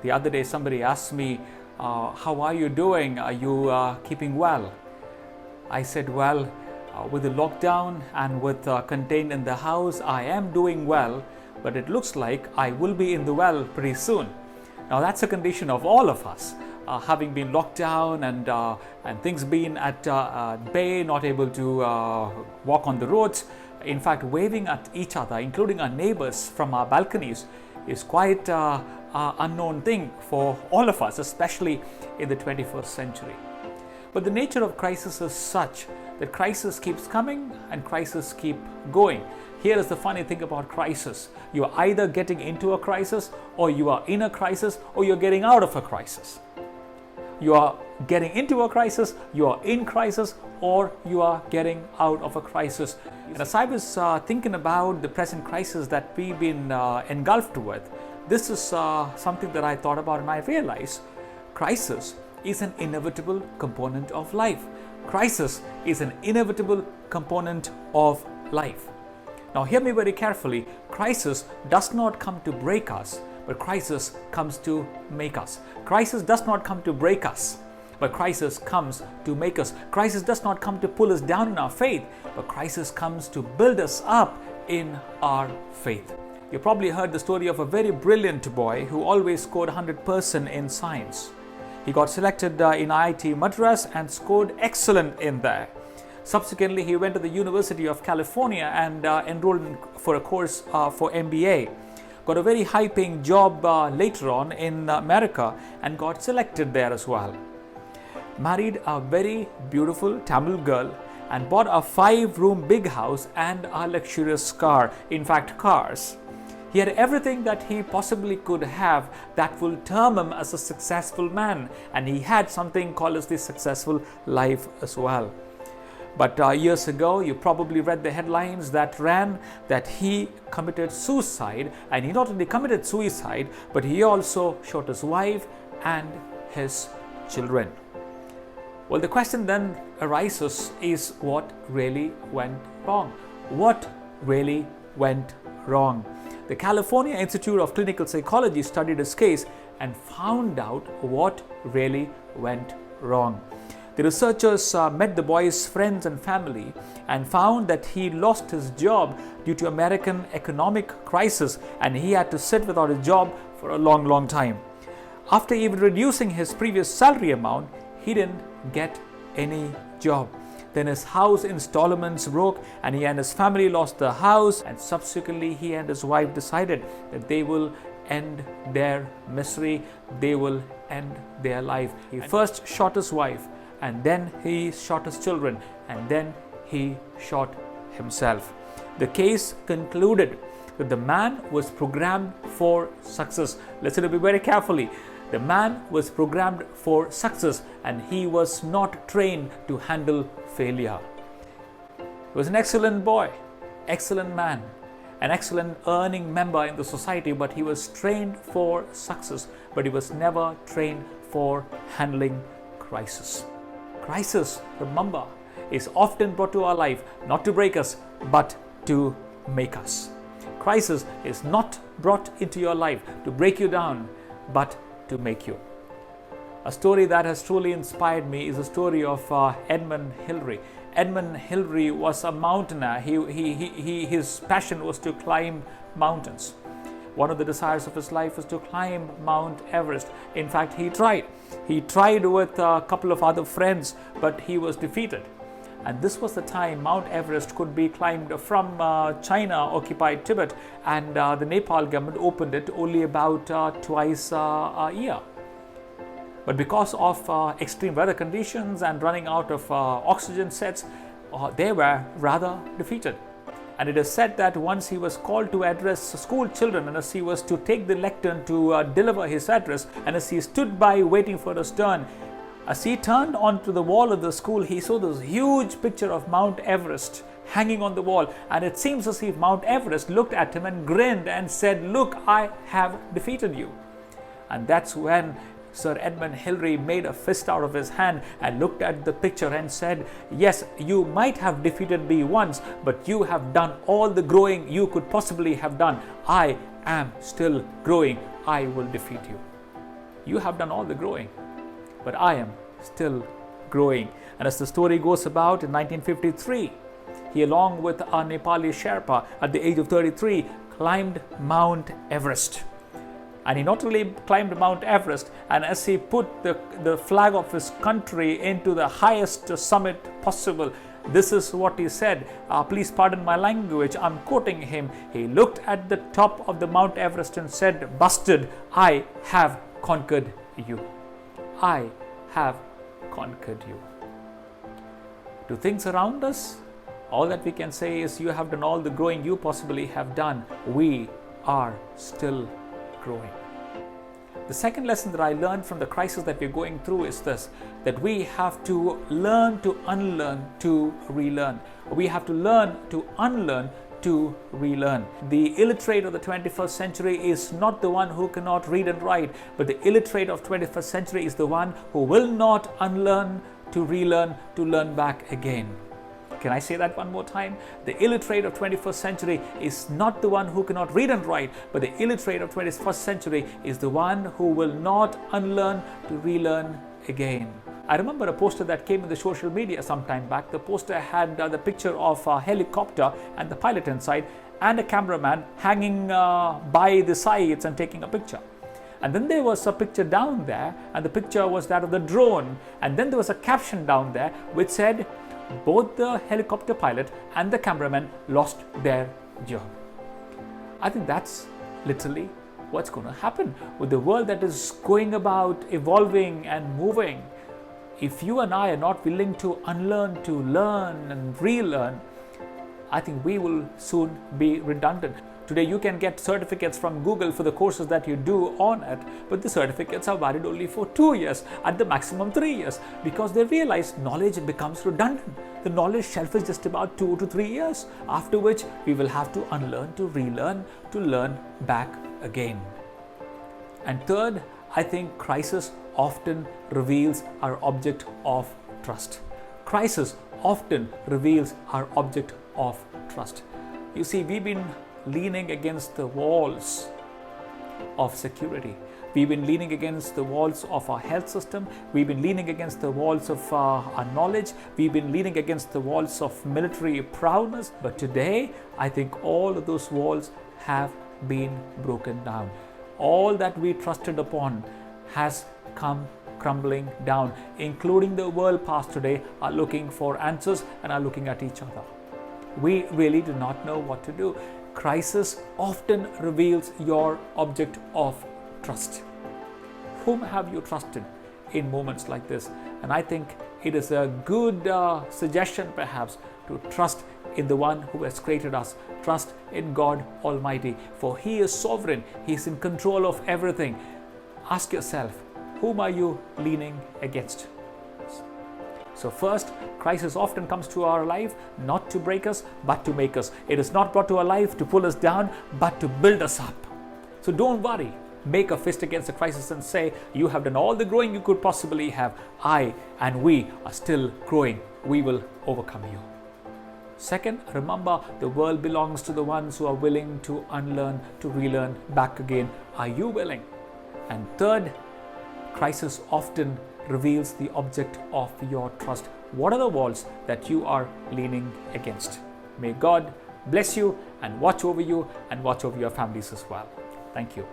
The other day somebody asked me, how are you doing? Are you keeping well? I said, well, with the lockdown and with contained in the house, I am doing well, but it looks like I will be in the well pretty soon. Now that's a condition of all of us, having been locked down and things being at bay, not able to walk on the roads. In fact, waving at each other, including our neighbors from our balconies, is quite an unknown thing for all of us, especially in the 21st century. But the nature of crisis is such that crisis keeps coming and crisis keep going. Here is the funny thing about crisis. You are either getting into a crisis, or you are in a crisis, or you're getting out of a crisis. You are getting into a crisis, you are in crisis, or you are getting out of a crisis. And as I was thinking about the present crisis that we've been engulfed with, this is something that I thought about, and I realized crisis is an inevitable component of life. Crisis is an inevitable component of life. Now hear me very carefully. Crisis does not come to break us, but crisis comes to make us. Crisis does not come to break us, but crisis comes to make us. Crisis does not come to pull us down in our faith, but crisis comes to build us up in our faith. You probably heard the story of a very brilliant boy who always scored 100% in science. He got selected in IIT Madras and scored excellent in there. Subsequently, he went to the University of California and enrolled for a course for MBA. Got a very high-paying job later on in America and got selected there as well. Married a very beautiful Tamil girl and bought a 5-room big house and a luxurious car, in fact cars. He had everything that he possibly could have that will term him as a successful man, and he had something called as the successful life as well. But years ago, you probably read the headlines that ran that he committed suicide, and he not only committed suicide, but he also shot his wife and his children. Well, the question then arises is what really went wrong? What really went wrong? The California Institute of Clinical Psychology studied his case and found out what really went wrong. The researchers met the boy's friends and family and found that he lost his job due to American economic crisis, and he had to sit without a job for a long time. After even reducing his previous salary amount, he didn't get any job. Then his house installments broke and he and his family lost the house, and subsequently he and his wife decided that they will end their misery, they will end their life. He first shot his wife, and then he shot his children, and then he shot himself. The case concluded that the man was programmed for success. Listen to me very carefully. The man was programmed for success, and he was not trained to handle failure. He was an excellent boy, excellent man, an excellent earning member in the society, but he was trained for success, but he was never trained for handling crisis. Crisis, remember, is often brought to our life not to break us, but to make us. Crisis is not brought into your life to break you down, but to make you. A story that has truly inspired me is the story of Edmund Hillary. Edmund Hillary was a mountaineer. His passion was to climb mountains. One of the desires of his life was to climb Mount Everest. In fact, he tried. He tried with a couple of other friends, but he was defeated. And this was the time Mount Everest could be climbed from China-occupied Tibet, and the Nepal government opened it only about twice a year. But because of extreme weather conditions and running out of oxygen sets, they were rather defeated. And it is said that once he was called to address school children, and as he was to take the lectern to deliver his address, and as he stood by waiting for his turn, as he turned onto the wall of the school, he saw this huge picture of Mount Everest hanging on the wall, and it seems as if Mount Everest looked at him and grinned and said, "Look, I have defeated you." And that's when Sir Edmund Hillary made a fist out of his hand and looked at the picture and said, "Yes, you might have defeated me once, but you have done all the growing you could possibly have done. I am still growing. I will defeat you." You have done all the growing, but I am still growing. And as the story goes about, in 1953, he, along with a Nepali Sherpa, at the age of 33, climbed Mount Everest. And he not only climbed Mount Everest, and as he put the flag of his country into the highest summit possible, this is what he said. Please pardon my language, I'm quoting him. He looked at the top of the Mount Everest and said, "Busted, I have conquered you. I have conquered you." To things around us, all that we can say is, you have done all the growing you possibly have done. We are still growing. The second lesson that I learned from the crisis that we're going through is this, that we have to learn to unlearn to relearn. We have to learn to unlearn to relearn. The illiterate of the 21st century is not the one who cannot read and write, but the illiterate of 21st century is the one who will not unlearn to relearn to learn back again. Can I say that one more time? The illiterate of 21st century is not the one who cannot read and write, but the illiterate of 21st century is the one who will not unlearn to relearn again. I remember a poster that came in the social media some time back. The poster had the picture of a helicopter and the pilot inside, and a cameraman hanging by the sides and taking a picture. And then there was a picture down there, and the picture was that of the drone. And then there was a caption down there which said, both the helicopter pilot and the cameraman lost their job. I think that's literally what's going to happen with the world that is going about evolving and moving. If you and I are not willing to unlearn to learn and relearn, I think we will soon be redundant. Today you can get certificates from Google for the courses that you do on it, but the certificates are valid only for 2 years, at the maximum 3 years, because they realize knowledge becomes redundant. The knowledge shelf is just about 2 to 3 years, after which we will have to unlearn to relearn to learn back again. And third, I think crisis often reveals our object of trust. Crisis often reveals our object of trust. You see, we've been leaning against the walls of security. We've been leaning against the walls of our health system. We've been leaning against the walls of our knowledge. We've been leaning against the walls of military prowess. But today, I think all of those walls have been broken down. All that we trusted upon has come crumbling down, including the world past today are looking for answers and are looking at each other. We really do not know what to do. Crisis often reveals your object of trust. Whom have you trusted in moments like this? And I think it is a good suggestion perhaps to trust in the one who has created us. Trust in God Almighty, for He is sovereign. He is in control of everything. Ask yourself, whom are you leaning against? So first, crisis often comes to our life not to break us, but to make us. It is not brought to our life to pull us down, but to build us up. So don't worry. Make a fist against the crisis and say, you have done all the growing you could possibly have. I and we are still growing. We will overcome you. Second, remember, the world belongs to the ones who are willing to unlearn, to relearn back again. Are you willing? And third, crisis often reveals the object of your trust. What are the walls that you are leaning against? May God bless you and watch over you and watch over your families as well. Thank you.